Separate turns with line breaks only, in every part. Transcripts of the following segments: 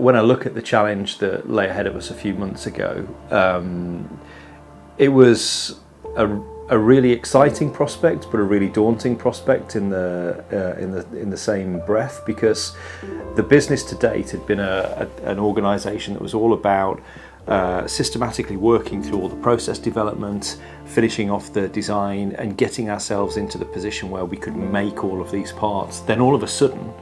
when I look at the challenge that lay ahead of us a few months ago, it was a really exciting prospect, but a really daunting prospect in the same breath, because the business to date had been an organisation that was all about systematically working through all the process development, finishing off the design and getting ourselves into the position where we could make all of these parts. Then all of a sudden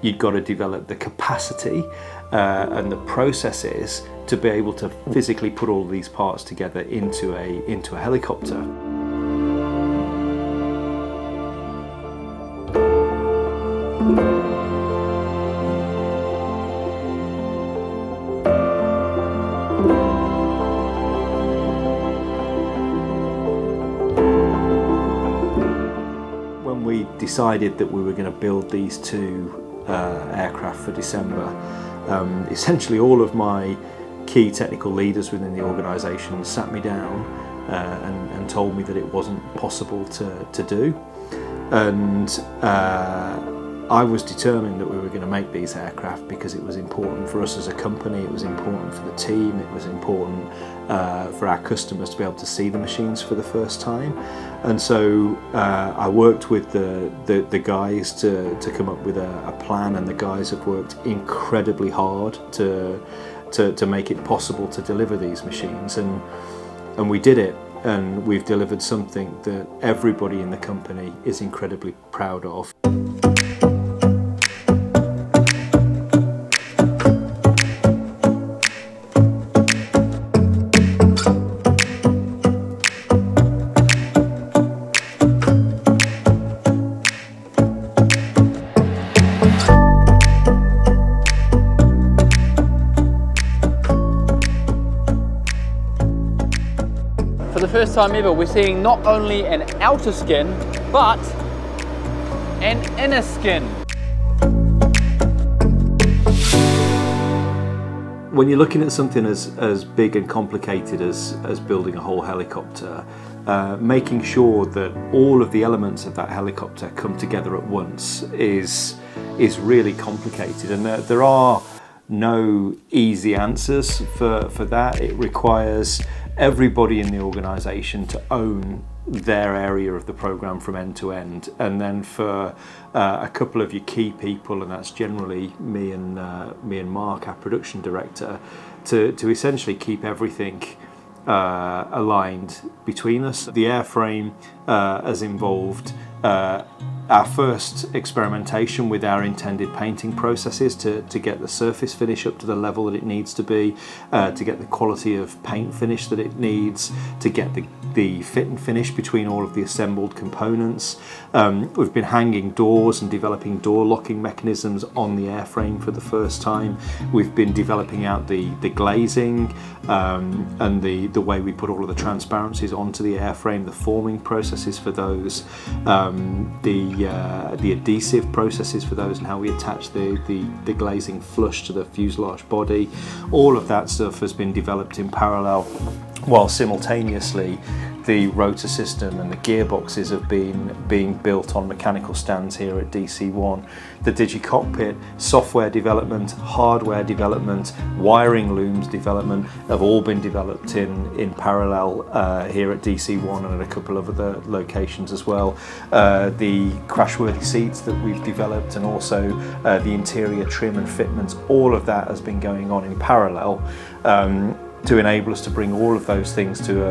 you've got to develop the capacity and the processes to be able to physically put all of these parts together into a helicopter. When we decided that we were going to build these two aircraft for December, essentially all of my key technical leaders within the organisation sat me down and told me that it wasn't possible to do, and I was determined that we were going to make these aircraft because it was important for us as a company, it was important for the team, it was important for our customers to be able to see the machines for the first time. And so I worked with the guys to come up with a plan, and the guys have worked incredibly hard to make it possible to deliver these machines, and we did it, and we've delivered something that everybody in the company is incredibly proud of.
For the first time ever, we're seeing not only an outer skin, but an inner skin.
When you're looking at something as big and complicated as building a whole helicopter, making sure that all of the elements of that helicopter come together at once is really complicated, and there are no easy answers for that. It requires everybody in the organisation to own their area of the programme from end to end, and then for a couple of your key people, and that's generally me and Mark, our production director, to essentially keep everything aligned between us. The airframe has involved our first experimentation with our intended painting processes to get the surface finish up to the level that it needs to be, to get the quality of paint finish that it needs, to get the fit and finish between all of the assembled components. We've been hanging doors and developing door locking mechanisms on the airframe for the first time. We've been developing out the glazing and the way we put all of the transparencies onto the airframe, the forming processes for those, the adhesive processes for those, and how we attach the glazing flush to the fuselage body. All of that stuff has been developed in parallel, while simultaneously the rotor system and the gearboxes have been being built on mechanical stands here at DC1. The DigiCockpit software development, hardware development, wiring looms development have all been developed in parallel here at DC1 and at a couple of other locations as well. The crashworthy seats that we've developed, and also the interior trim and fitments, all of that has been going on in parallel to enable us to bring all of those things to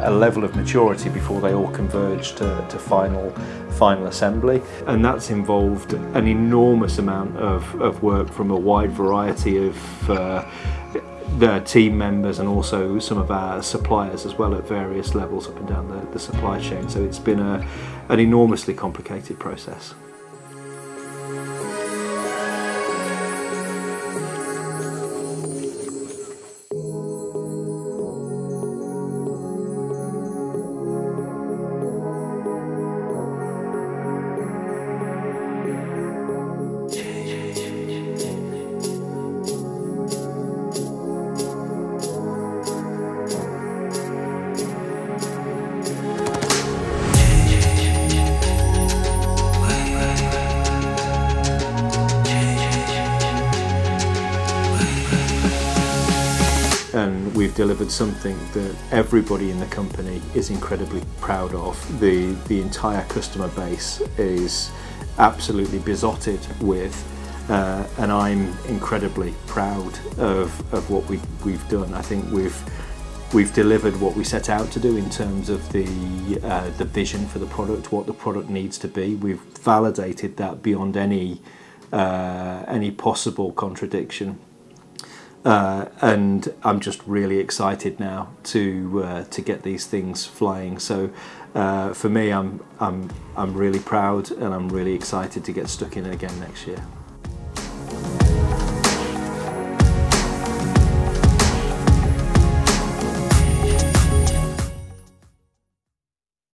a level of maturity before they all converge to final assembly. And that's involved an enormous amount of work from a wide variety of the team members, and also some of our suppliers as well at various levels up and down the supply chain. So it's been an enormously complicated process. we've delivered something that everybody in the company is incredibly proud of. The entire customer base is absolutely besotted with, and I'm incredibly proud of what we've done. I think we've delivered what we set out to do in terms of the vision for the product, what the product needs to be. We've validated that beyond any possible contradiction. And I'm just really excited now to get these things flying. So for me, I'm really proud, and I'm really excited to get stuck in again next year.